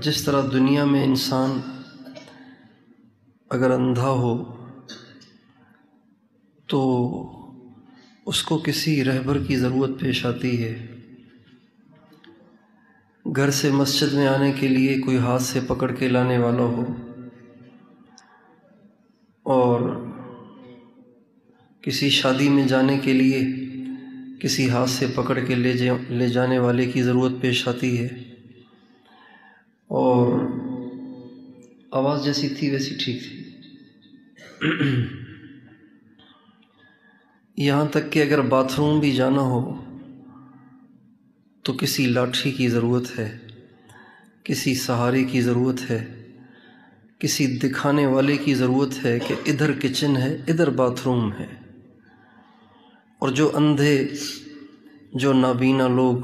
جس طرح دنیا میں انسان اگر اندھا ہو تو اس کو کسی رہبر کی ضرورت پیش آتی ہے۔ گھر سے مسجد میں آنے کے لیے کوئی ہاتھ سے پکڑ کے لانے والا ہو، اور کسی شادی میں جانے کے لیے کسی ہاتھ سے پکڑ کے لے جانے والے کی ضرورت پیش آتی ہے، اور آواز جیسی تھی ویسی ٹھیک تھی۔ یہاں تک کہ اگر باتھ روم بھی جانا ہو تو کسی لاٹھی کی ضرورت ہے، کسی سہارے کی ضرورت ہے، کسی دکھانے والے کی ضرورت ہے کہ ادھر کچن ہے، ادھر باتھ روم ہے۔ اور جو اندھے، جو نابینا لوگ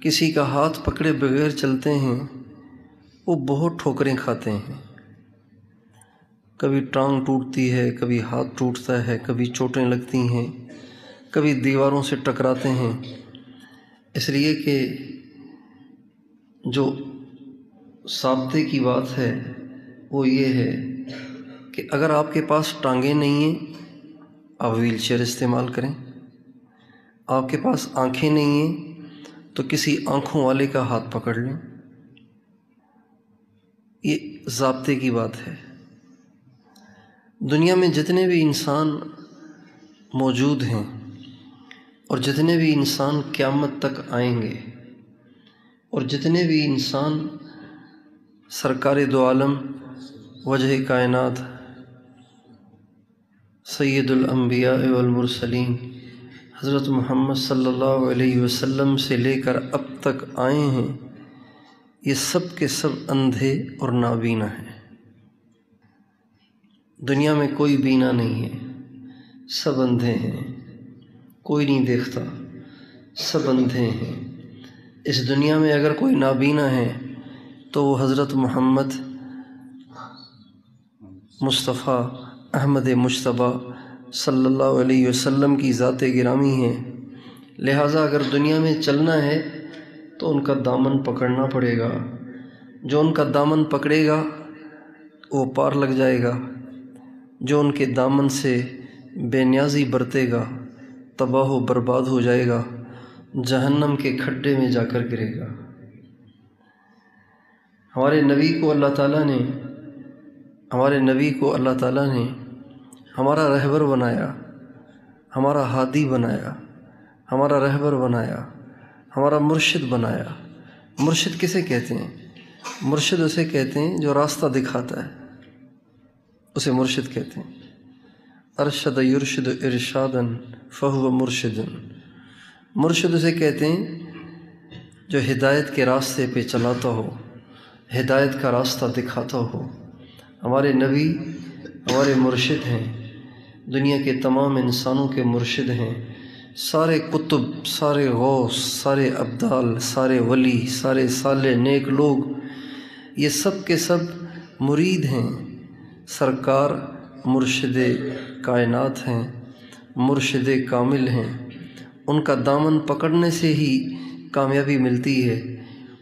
کسی کا ہاتھ پکڑے بغیر چلتے ہیں وہ بہت ٹھوکریں کھاتے ہیں، کبھی ٹانگ ٹوٹتی ہے، کبھی ہاتھ ٹوٹتا ہے، کبھی چوٹیں لگتی ہیں، کبھی دیواروں سے ٹکراتے ہیں، اس لیے کہ جو ضابطے کی بات ہے وہ یہ ہے کہ اگر آپ کے پاس ٹانگیں نہیں ہیں آپ ویل چیئر استعمال کریں، آپ کے پاس آنکھیں نہیں ہیں تو کسی آنکھوں والے کا ہاتھ پکڑ لیں۔ یہ ضابطے کی بات ہے۔ دنیا میں جتنے بھی انسان موجود ہیں اور جتنے بھی انسان قیامت تک آئیں گے، اور جتنے بھی انسان سرکار دو عالم وجہ کائنات سید الانبیاء والمرسلین حضرت محمد صلی اللہ علیہ وسلم سے لے کر اب تک آئے ہیں، یہ سب کے سب اندھے اور نابینا ہیں۔ دنیا میں کوئی بینا نہیں ہے، سب اندھے ہیں، کوئی نہیں دیکھتا، سب اندھے ہیں۔ اس دنیا میں اگر کوئی نابینا ہے تو وہ حضرت محمد مصطفیٰ احمد مجتبیٰ صلی اللہ علیہ وسلم کی ذات گرامی ہیں، لہٰذا اگر دنیا میں چلنا ہے تو ان کا دامن پکڑنا پڑے گا۔ جو ان کا دامن پکڑے گا وہ پار لگ جائے گا، جو ان کے دامن سے بے نیازی برتے گا تباہ و برباد ہو جائے گا، جہنم کے کھڈے میں جا کر گرے گا۔ ہمارے نبی کو اللہ تعالیٰ نے ہمارا رہبر بنایا، ہمارا ہادی بنایا، ہمارا رہبر بنایا، ہمارا مرشد بنایا۔ مرشد کسے کہتے ہیں؟ مرشد اسے کہتے ہیں جو راستہ دکھاتا ہے، اسے مرشد کہتے ہیں۔ ارشد یرشد ارشاداً فہو مرشد، مرشد اسے کہتے ہیں جو ہدایت کے راستے پہ چلاتا ہو، ہدایت کا راستہ دکھاتا ہو۔ ہمارے نبی ہمارے مرشد ہیں، دنیا کے تمام انسانوں کے مرشد ہیں۔ سارے کتب، سارے غوث، سارے ابدال، سارے ولی، سارے صالح نیک لوگ، یہ سب کے سب مرید ہیں، سرکار مرشد کائنات ہیں، مرشد کامل ہیں۔ ان کا دامن پکڑنے سے ہی کامیابی ملتی ہے،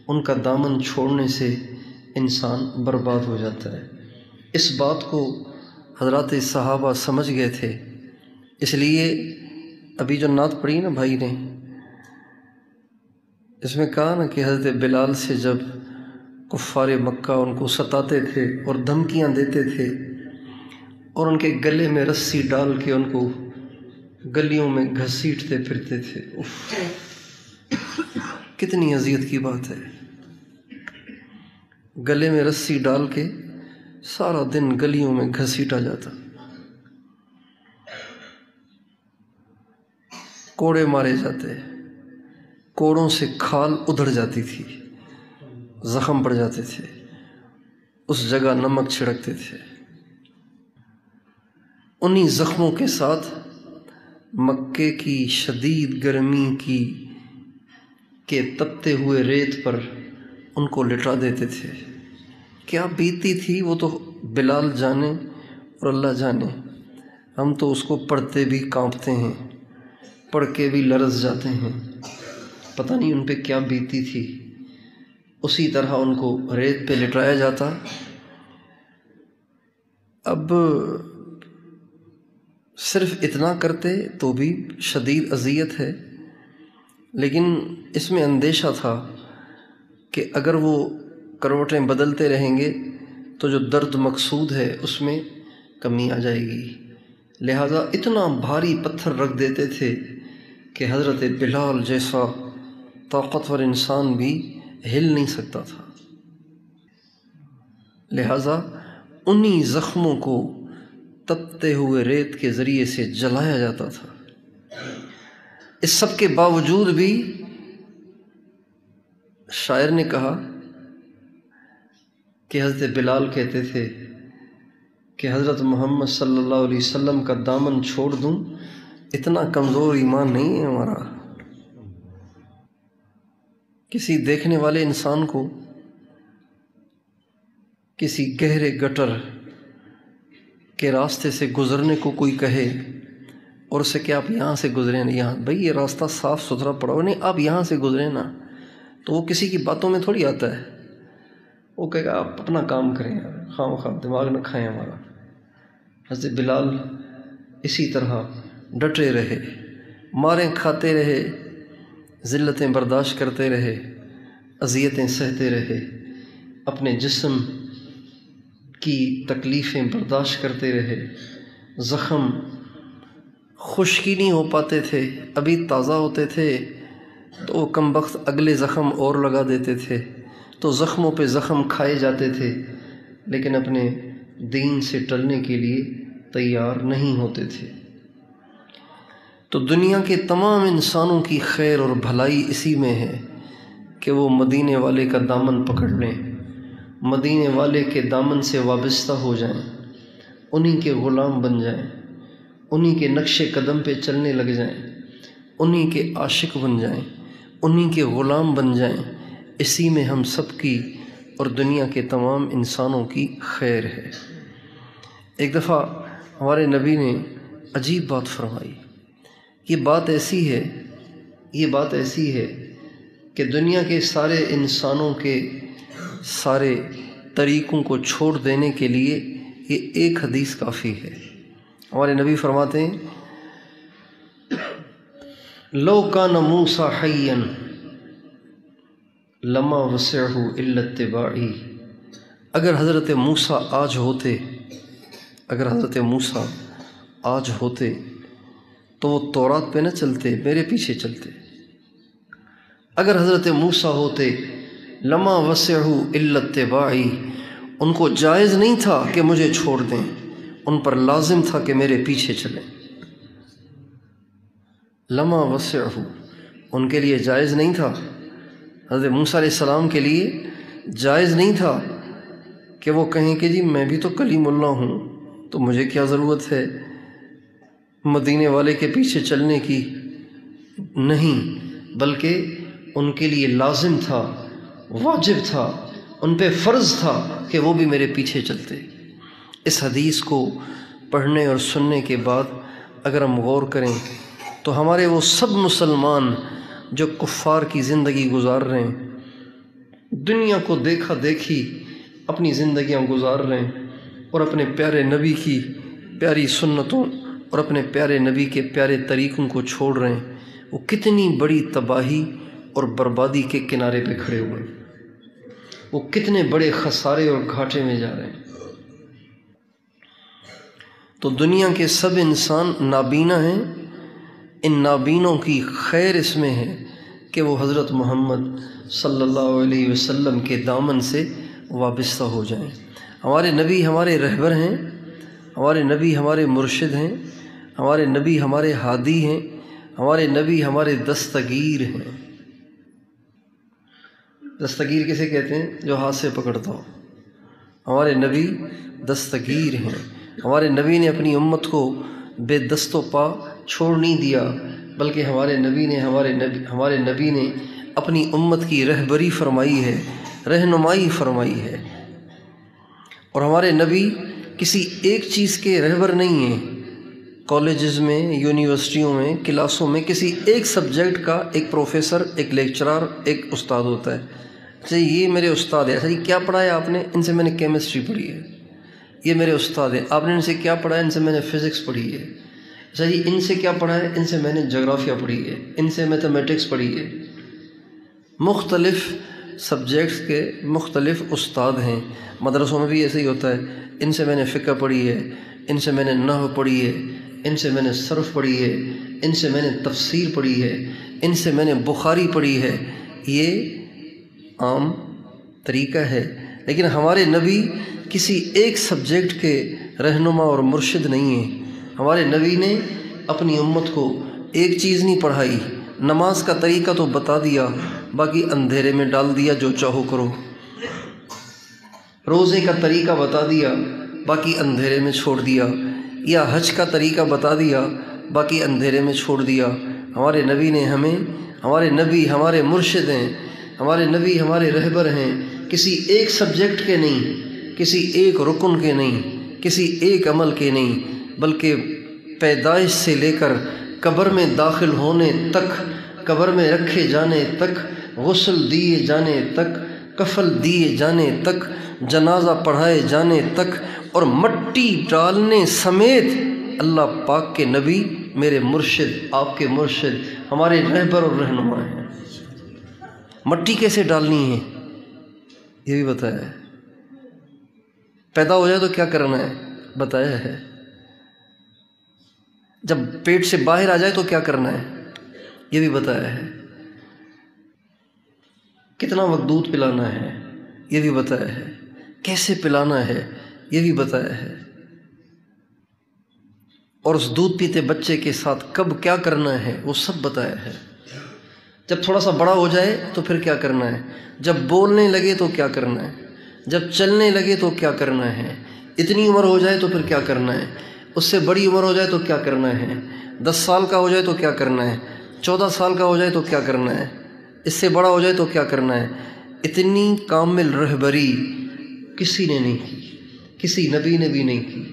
ان کا دامن چھوڑنے سے انسان برباد ہو جاتا ہے۔ اس بات کو حضرات صحابہ سمجھ گئے تھے، اس لیے ابھی جو نعت پڑھی نا بھائی نے، اس میں کہا نا کہ حضرت بلال سے جب کفار مکہ ان کو ستاتے تھے اور دھمکیاں دیتے تھے اور ان کے گلے میں رسی ڈال کے ان کو گلیوں میں گھسیٹتے پھرتے تھے، کتنی اذیت کی بات ہے۔ گلے میں رسی ڈال کے سارا دن گلیوں میں گھسیٹا جاتا، کوڑے مارے جاتے، کوڑوں سے کھال ادھڑ جاتی تھی، زخم پڑ جاتے تھے، اس جگہ نمک چھڑکتے تھے۔ انہی زخموں کے ساتھ مکے کی شدید گرمی کے تپتے ہوئے ریت پر ان کو لٹا دیتے تھے۔ کیا بیتی تھی وہ تو بلال جانے اور اللہ جانے، ہم تو اس کو پڑھتے بھی کانپتے ہیں، پڑھ کے بھی لرز جاتے ہیں، پتہ نہیں ان پہ کیا بیتی تھی۔ اسی طرح ان کو ریت پہ لٹایا جاتا۔ اب صرف اتنا کرتے تو بھی شدید اذیت ہے، لیکن اس میں اندیشہ تھا کہ اگر وہ کروٹیں بدلتے رہیں گے تو جو درد مقصود ہے اس میں کمی آ جائے گی، لہذا اتنا بھاری پتھر رکھ دیتے تھے کہ حضرت بلال جیسا طاقتور انسان بھی ہل نہیں سکتا تھا، لہذا انہی زخموں کو تپتے ہوئے ریت کے ذریعے سے جلایا جاتا تھا۔ اس سب کے باوجود بھی شاعر نے کہا کہ حضرت بلال کہتے تھے کہ حضرت محمد صلی اللہ علیہ وسلم کا دامن چھوڑ دوں، اتنا کمزور ایمان نہیں ہے ہمارا۔ کسی دیکھنے والے انسان کو کسی گہرے گٹر کے راستے سے گزرنے کو کوئی کہے اور اسے کہ آپ یہاں سے گزریں، یہاں بھئی یہ راستہ صاف ستھرا پڑا ہوا، نہیں آپ یہاں سے گزریں نا، تو وہ کسی کی باتوں میں تھوڑی آتا ہے، وہ کہے گا آپ اپنا کام کریں، خواہ خواہ دماغ نہ کھائیں ہمارا۔ حضرت بلال اسی طرح ڈٹے رہے، ماریں کھاتے رہے، ذلتیں برداشت کرتے رہے، اذیتیں سہتے رہے، اپنے جسم کی تکلیفیں برداشت کرتے رہے، زخم خشک ہی نہیں ہو پاتے تھے، ابھی تازہ ہوتے تھے تو وہ کم بخت اگلے زخم اور لگا دیتے تھے، تو زخموں پہ زخم کھائے جاتے تھے، لیکن اپنے دین سے ٹلنے کے لیے تیار نہیں ہوتے تھے۔ تو دنیا کے تمام انسانوں کی خیر اور بھلائی اسی میں ہے کہ وہ مدینے والے کا دامن پکڑ لیں، مدینے والے کے دامن سے وابستہ ہو جائیں، انہی کے غلام بن جائیں، انہی کے نقش قدم پہ چلنے لگ جائیں، انہی کے عاشق بن جائیں، انہی کے غلام بن جائیں، اسی میں ہم سب کی اور دنیا کے تمام انسانوں کی خیر ہے۔ ایک دفعہ ہمارے نبی نے عجیب بات فرمائی، یہ بات ایسی ہے کہ دنیا کے سارے انسانوں کے سارے طریقوں کو چھوڑ دینے کے لیے یہ ایک حدیث کافی ہے۔ ہمارے نبی فرماتے ہیں لو کان موسیٰ حیا لما وسعہ الا اتباعی، اگر حضرت موسیٰ آج ہوتے تو وہ تورات پہ نہ چلتے، میرے پیچھے چلتے۔ اگر حضرت موسیٰ ہوتے لما وسعہ الا اتباعی، ان کو جائز نہیں تھا کہ مجھے چھوڑ دیں، ان پر لازم تھا کہ میرے پیچھے چلیں۔ لما وسعہ، ان کے لیے جائز نہیں تھا، حضرت موسیٰ علیہ السلام کے لیے جائز نہیں تھا کہ وہ کہیں کہ جی میں بھی تو کلیم اللہ ہوں، تو مجھے کیا ضرورت ہے مدینے والے کے پیچھے چلنے کی، نہیں، بلکہ ان کے لیے لازم تھا، واجب تھا، ان پہ فرض تھا کہ وہ بھی میرے پیچھے چلتے۔ اس حدیث کو پڑھنے اور سننے کے بعد اگر ہم غور کریں تو ہمارے وہ سب مسلمان جو کفار کی زندگی گزار رہے ہیں، دنیا کو دیکھا دیکھی اپنی زندگیاں گزار رہے ہیں، اور اپنے پیارے نبی کی پیاری سنتوں اور اپنے پیارے نبی کے پیارے طریقوں کو چھوڑ رہے ہیں، وہ کتنی بڑی تباہی اور بربادی کے کنارے پہ کھڑے ہوئے، وہ کتنے بڑے خسارے اور گھاٹے میں جا رہے ہیں۔ تو دنیا کے سب انسان نابینا ہیں، ان نابینوں کی خیر اس میں ہے کہ وہ حضرت محمد صلی اللہ علیہ وسلم کے دامن سے وابستہ ہو جائیں۔ ہمارے نبی ہمارے رہبر ہیں، ہمارے نبی ہمارے مرشد ہیں، ہمارے نبی ہمارے ہادی ہیں، ہمارے نبی ہمارے دستگیر ہیں۔ دستگیر کسے کہتے ہیں؟ جو ہاتھ سے پکڑتا ہو۔ ہمارے نبی دستگیر ہیں، ہمارے نبی نے اپنی امت کو بے دست و پا چھوڑ نہیں دیا، بلکہ ہمارے نبی نے اپنی امت کی رہبری فرمائی ہے، رہنمائی فرمائی ہے۔ اور ہمارے نبی کسی ایک چیز کے رہبر نہیں ہیں۔ کالجز میں، یونیورسٹیوں میں، کلاسوں میں کسی ایک سبجیکٹ کا ایک پروفیسر، ایک لیکچرار، ایک استاد ہوتا ہے، اچھا یہ میرے استاد ہیں. اچھا یہ کیا پڑھا ہے آپ نے؟ ان سے میں نے کیمسٹری پڑھی ہے. یہ میرے استاد ہیں. آپ نے ان سے کیا پڑھا ہے؟ ان سے میں نے فزکس پڑھی ہے. اچھا جی ان سے کیا پڑھا ہے؟ ان سے میں نے جغرافیہ پڑھی ہے. ان سے میتھمیٹکس پڑھی ہے. مختلف سبجیکٹس کے مختلف استاد ہیں. مدرسوں میں بھی ایسے ہی ہوتا ہے. ان سے میں نے فقہ پڑھی ہے، ان سے میں نے نحو پڑھی ہے، ان سے میں نے صرف پڑھی ہے، ان سے میں نے تفسیر پڑھی ہے، ان سے میں نے بخاری پڑھی ہے. یہ عام طریقہ ہے. لیکن ہمارے نبی کسی ایک سبجیکٹ کے رہنما اور مرشد نہیں ہیں. ہمارے نبی نے اپنی امت کو ایک چیز نہیں پڑھائی. نماز کا طریقہ تو بتا دیا، باقی اندھیرے میں ڈال دیا، جو چاہو کرو. روزے کا طریقہ بتا دیا، باقی اندھیرے میں چھوڑ دیا. یا حج کا طریقہ بتا دیا، باقی اندھیرے میں چھوڑ دیا. ہمارے نبی نے ہمیں، ہمارے نبی ہمارے مرشد ہیں، ہمارے نبی ہمارے رہبر ہیں. کسی ایک سبجیکٹ کے نہیں، کسی ایک رکن کے نہیں، کسی ایک عمل کے نہیں، بلکہ پیدائش سے لے کر قبر میں داخل ہونے تک، قبر میں رکھے جانے تک، غسل دیے جانے تک، کفن دیے جانے تک، جنازہ پڑھائے جانے تک، اور مٹی ڈالنے سمیت اللہ پاک کے نبی میرے مرشد، آپ کے مرشد، ہمارے رہبر اور رہنما ہیں. مٹی کیسے ڈالنی ہے یہ بھی بتایا ہے. پیدا ہو جائے تو کیا کرنا ہے بتایا ہے. جب پیٹ سے باہر آ جائے تو کیا کرنا ہے یہ بھی بتایا ہے. کتنا وقت دودھ پلانا ہے یہ بھی بتایا ہے. کیسے پلانا ہے یہ بھی بتایا ہے. اور اس دودھ پیتے بچے کے ساتھ کب کیا کرنا ہے وہ سب بتایا ہے. جب تھوڑا سا بڑا ہو جائے تو پھر کیا کرنا ہے. جب بولنے لگے تو کیا کرنا ہے. جب چلنے لگے تو کیا کرنا ہے. اتنی عمر ہو جائے تو پھر کیا کرنا ہے. اس سے بڑی عمر ہو جائے تو کیا کرنا ہے. 10 سال کا ہو جائے تو کیا کرنا ہے. 14 سال کا ہو جائے تو کیا کرنا ہے. اس سے بڑا ہو جائے تو کیا کرنا ہے. اتنی کامل رہبری کسی نے نہیں کی، کسی نبی نے بھی نہیں کی،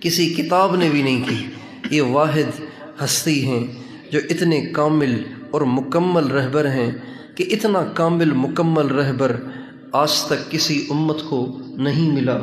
کسی کتاب نے بھی نہیں کی. یہ واحد ہستی ہیں جو اتنے کامل اور مکمل رہبر ہیں کہ اتنا کامل مکمل رہبر آج تک کسی امت کو نہیں ملا.